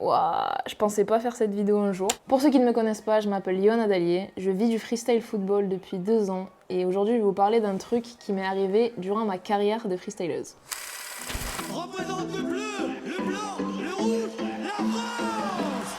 Ouah, je pensais pas faire cette vidéo un jour. Pour ceux qui ne me connaissent pas, je m'appelle Yoanna Dallier, je vis du freestyle football depuis 2 ans et aujourd'hui je vais vous parler d'un truc qui m'est arrivé durant ma carrière de freestyleuse. Représente le bleu, le blanc, le rouge, la France.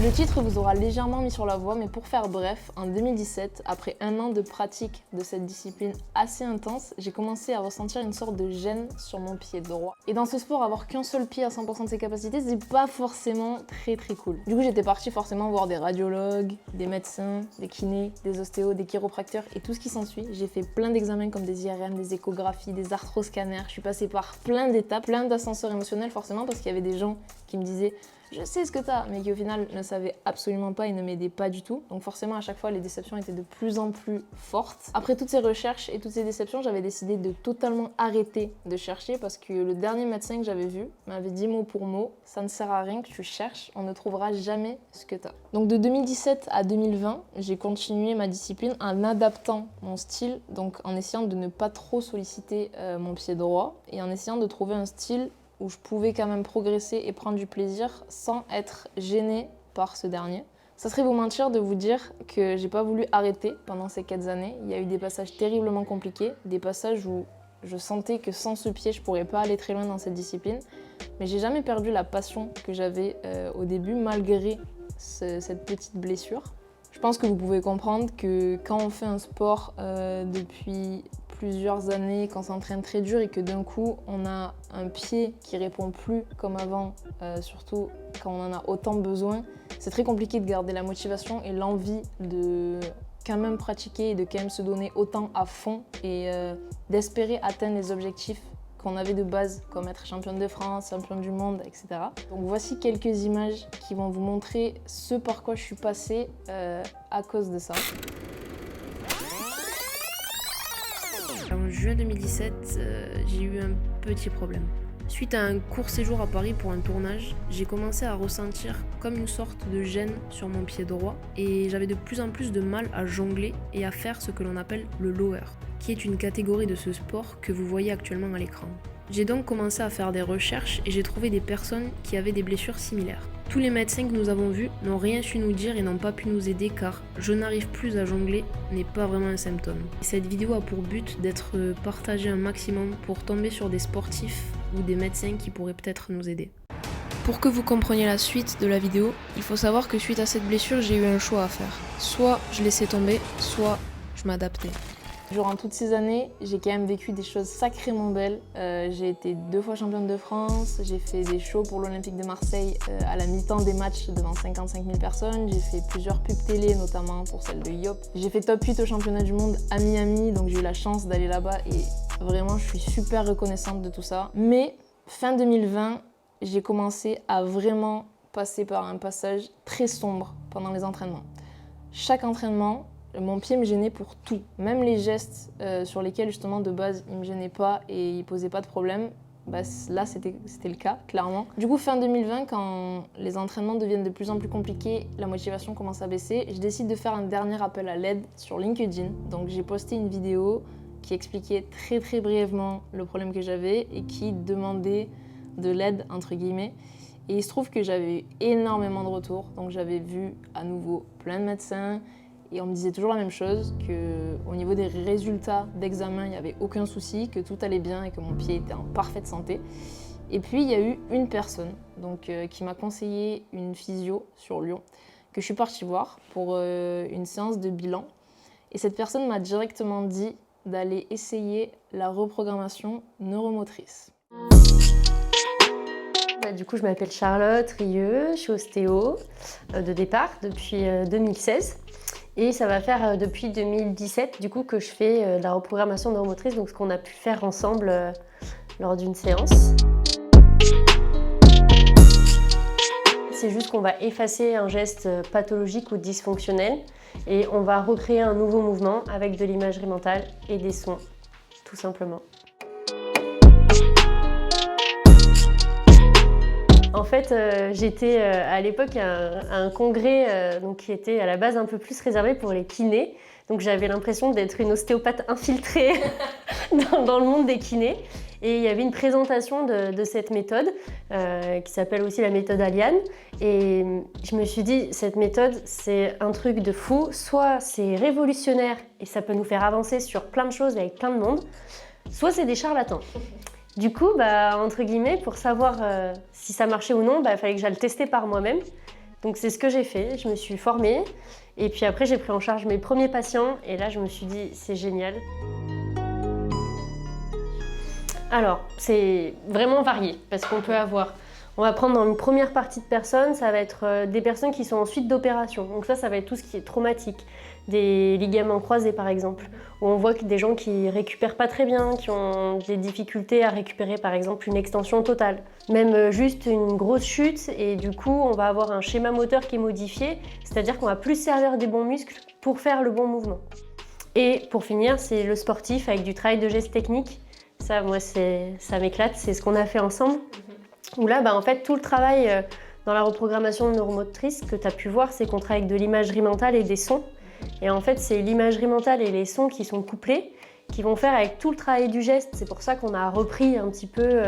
Le titre vous aura légèrement mis sur la voie, mais pour faire bref, en 2017, après 1 an de pratique de cette discipline assez intense, j'ai commencé à ressentir une sorte de gêne sur mon pied droit. Et dans ce sport, avoir qu'un seul pied à 100% de ses capacités, c'est pas forcément très cool. Du coup, j'étais partie forcément voir des radiologues, des médecins, des kinés, des ostéos, des chiropracteurs et tout ce qui s'ensuit. J'ai fait plein d'examens comme des IRM, des échographies, des arthroscanners. Je suis passée par plein d'étapes, plein d'ascenseurs émotionnels forcément parce qu'il y avait des gens qui me disaient je sais ce que t'as, mais qui au final ne savaient absolument pas et ne m'aidaient pas du tout. Donc forcément à chaque fois les déceptions étaient de plus en plus fortes. Après toutes ces recherches et toutes ces déceptions, j'avais décidé de totalement arrêter de chercher parce que le dernier médecin que j'avais vu m'avait dit mot pour mot, ça ne sert à rien que tu cherches, on ne trouvera jamais ce que t'as. Donc de 2017 à 2020, j'ai continué ma discipline en adaptant mon style, donc en essayant de ne pas trop solliciter mon pied droit et en essayant de trouver un style où je pouvais quand même progresser et prendre du plaisir sans être gênée par ce dernier. Ça serait vous mentir de vous dire que j'ai pas voulu arrêter pendant ces 4 années. Il y a eu des passages terriblement compliqués, des passages où je sentais que sans ce pied, je pourrais pas aller très loin dans cette discipline. Mais j'ai jamais perdu la passion que j'avais au début, malgré cette petite blessure. Je pense que vous pouvez comprendre que quand on fait un sport depuis plusieurs années, quand on s'entraîne très dur et que d'un coup on a un pied qui répond plus comme avant, surtout quand on en a autant besoin, c'est très compliqué de garder la motivation et l'envie de quand même pratiquer et de quand même se donner autant à fond et d'espérer atteindre les objectifs qu'on avait de base, comme être championne de France, championne du monde, etc. Donc voici quelques images qui vont vous montrer ce par quoi je suis passée à cause de ça. En juin 2017, j'ai eu un petit problème. Suite à un court séjour à Paris pour un tournage, j'ai commencé à ressentir comme une sorte de gêne sur mon pied droit et j'avais de plus en plus de mal à jongler et à faire ce que l'on appelle le lower, qui est une catégorie de ce sport que vous voyez actuellement à l'écran. J'ai donc commencé à faire des recherches et j'ai trouvé des personnes qui avaient des blessures similaires. Tous les médecins que nous avons vus n'ont rien su nous dire et n'ont pas pu nous aider car je n'arrive plus à jongler n'est pas vraiment un symptôme. Cette vidéo a pour but d'être partagée un maximum pour tomber sur des sportifs ou des médecins qui pourraient peut-être nous aider. Pour que vous compreniez la suite de la vidéo, il faut savoir que suite à cette blessure, j'ai eu un choix à faire. Soit je laissais tomber, soit je m'adaptais. Durant toutes ces années, j'ai quand même vécu des choses sacrément belles. J'ai été 2 fois championne de France, j'ai fait des shows pour l'Olympique de Marseille à la mi-temps des matchs devant 55 000 personnes, j'ai fait plusieurs pubs télé, notamment pour celle de Yop. J'ai fait top 8 au championnat du monde à Miami, donc j'ai eu la chance d'aller là-bas et vraiment je suis super reconnaissante de tout ça. Mais fin 2020, j'ai commencé à vraiment passer par un passage très sombre pendant les entraînements. Chaque entraînement, mon pied me gênait pour tout, même les gestes sur lesquels justement de base il me gênait pas et il posait pas de problème, bah, là c'était le cas, clairement. Du coup fin 2020, quand les entraînements deviennent de plus en plus compliqués, la motivation commence à baisser, je décide de faire un dernier appel à l'aide sur LinkedIn. Donc j'ai posté une vidéo qui expliquait très brièvement le problème que j'avais et qui demandait de l'aide entre guillemets. Et il se trouve que j'avais eu énormément de retours, donc j'avais vu à nouveau plein de médecins. Et on me disait toujours la même chose, qu'au niveau des résultats d'examen, il n'y avait aucun souci, que tout allait bien et que mon pied était en parfaite santé. Et puis il y a eu une personne qui m'a conseillé une physio sur Lyon, que je suis partie voir pour une séance de bilan. Et cette personne m'a directement dit d'aller essayer la reprogrammation neuromotrice. Du coup, je m'appelle Charlotte Rieux, je suis ostéo de départ depuis 2016. Et ça va faire depuis 2017 du coup que je fais de la reprogrammation neuromotrice, donc ce qu'on a pu faire ensemble lors d'une séance. C'est juste qu'on va effacer un geste pathologique ou dysfonctionnel et on va recréer un nouveau mouvement avec de l'imagerie mentale et des sons, tout simplement. En fait, j'étais à l'époque à un congrès donc, qui était à la base un peu plus réservé pour les kinés. Donc j'avais l'impression d'être une ostéopathe infiltrée dans le monde des kinés. Et il y avait une présentation de cette méthode qui s'appelle aussi la méthode Aliane. Et je me suis dit, cette méthode, c'est un truc de fou. Soit c'est révolutionnaire et ça peut nous faire avancer sur plein de choses avec plein de monde, soit c'est des charlatans. Du coup, entre guillemets, pour savoir si ça marchait ou non, il fallait que j'aille le tester par moi-même. Donc c'est ce que j'ai fait, je me suis formée. Et puis après, j'ai pris en charge mes premiers patients. Et là, je me suis dit, c'est génial. Alors, c'est vraiment varié, parce qu'on peut avoir... On va prendre dans une première partie de personnes, ça va être des personnes qui sont en suite d'opération. Donc ça va être tout ce qui est traumatique. Des ligaments croisés, par exemple, où on voit que des gens qui récupèrent pas très bien, qui ont des difficultés à récupérer, par exemple, une extension totale. Même juste une grosse chute, et du coup, on va avoir un schéma moteur qui est modifié, c'est-à-dire qu'on va plus servir des bons muscles pour faire le bon mouvement. Et pour finir, c'est le sportif avec du travail de gestes techniques. Ça, moi, ça m'éclate, c'est ce qu'on a fait ensemble. Où là, en fait, tout le travail dans la reprogrammation neuromotrice que tu as pu voir, c'est qu'on travaille avec de l'imagerie mentale et des sons. Et en fait, c'est l'imagerie mentale et les sons qui sont couplés, qui vont faire avec tout le travail du geste. C'est pour ça qu'on a repris un petit peu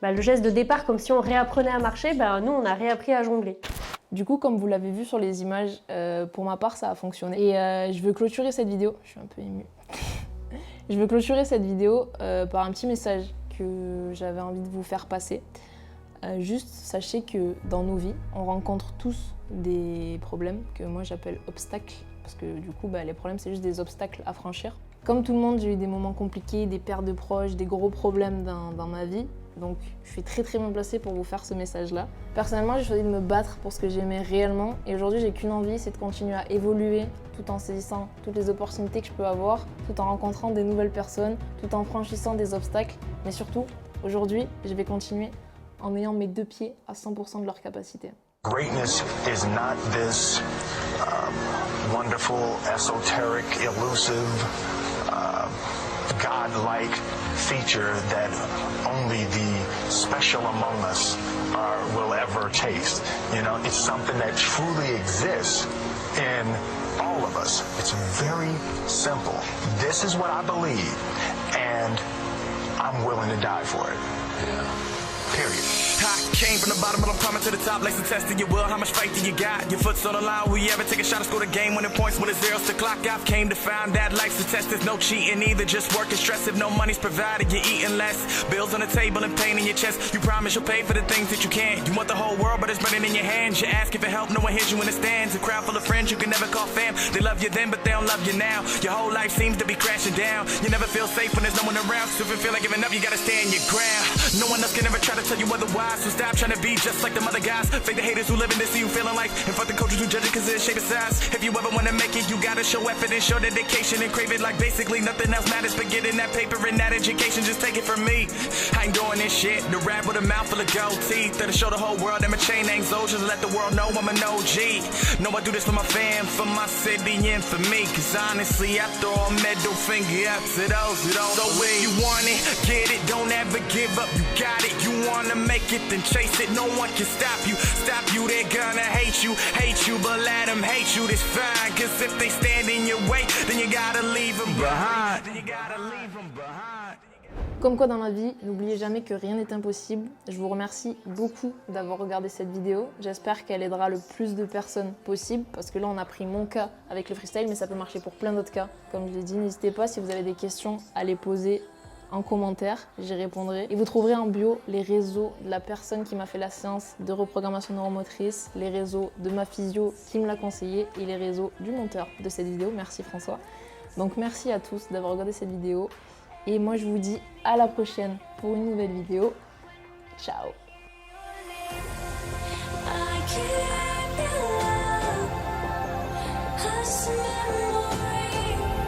le geste de départ, comme si on réapprenait à marcher. Nous, on a réappris à jongler. Du coup, comme vous l'avez vu sur les images, pour ma part, ça a fonctionné. Et je veux clôturer cette vidéo. Je suis un peu émue. Je veux clôturer cette vidéo par un petit message que j'avais envie de vous faire passer. Juste, sachez que dans nos vies, on rencontre tous des problèmes que moi j'appelle obstacles. Parce que du coup, les problèmes, c'est juste des obstacles à franchir. Comme tout le monde, j'ai eu des moments compliqués, des pertes de proches, des gros problèmes dans ma vie. Donc, je suis très bien placée pour vous faire ce message-là. Personnellement, j'ai choisi de me battre pour ce que j'aimais réellement. Et aujourd'hui, j'ai qu'une envie, c'est de continuer à évoluer tout en saisissant toutes les opportunités que je peux avoir, tout en rencontrant des nouvelles personnes, tout en franchissant des obstacles. Mais surtout, aujourd'hui, je vais continuer en ayant mes deux pieds à 100% de leur capacité. Greatness is not this wonderful, esoteric, elusive, God-like feature that only the special among us will ever taste. You know, it's something that truly exists in all of us. It's very simple. This is what I believe, and I'm willing to die for it. Yeah. Period. I came from the bottom, but I'm coming to the top. Like some testing your will, how much faith do you got? Your foot's on the line, will you ever take a shot and score the game? Winning points when it's zeros to clock. I've came to find that life's a test, there's no cheating either. Just work and stress if no money's provided, you're eating less. Bills on the table and pain in your chest. You promise you'll pay for the things that you can't. You want the whole world, but it's burning in your hands. You ask for help, no one hears you in the stands. A crowd full of friends you can never call fam. They love you then, but they don't love you now. Your whole life seems to be crashing down. You never feel safe when there's no one around. So if you feel like giving up, you gotta stand your ground. No one else can ever try to tell you otherwise. So stop trying to be just like them other guys. Fake the haters who live in this, see you feeling like. And fuck the coaches who judge it cause of the shape of size. If you ever wanna make it, you gotta show effort and show dedication and crave it like basically nothing else matters. But getting that paper and that education, just take it from me. I ain't doing this shit. The rap with a mouth full of gold teeth. That'll show the whole world that my chain ain't Zos. Just let the world know I'm an OG. No, I do this for my fam, for my city and for me. Cause honestly, I throw a middle finger up to those who don't. So if you want it, get it, don't ever give up. You got it, you wanna make it, then chase it. No one can stop you, they're gonna hate you, but let them hate you, that's fine. Cause if they stand in your way, then you gotta leave them behind. Comme quoi dans la vie, n'oubliez jamais que rien n'est impossible. Je vous remercie beaucoup d'avoir regardé cette vidéo. J'espère qu'elle aidera le plus de personnes possible, parce que là on a pris mon cas avec le freestyle, mais ça peut marcher pour plein d'autres cas. Comme je l'ai dit, n'hésitez pas si vous avez des questions à les poser en commentaire, j'y répondrai. Et vous trouverez en bio les réseaux de la personne qui m'a fait la séance de reprogrammation neuromotrice, les réseaux de ma physio qui me l'a conseillé et les réseaux du monteur de cette vidéo. Merci François. Donc merci à tous d'avoir regardé cette vidéo. Et moi je vous dis à la prochaine pour une nouvelle vidéo. Ciao. As a memory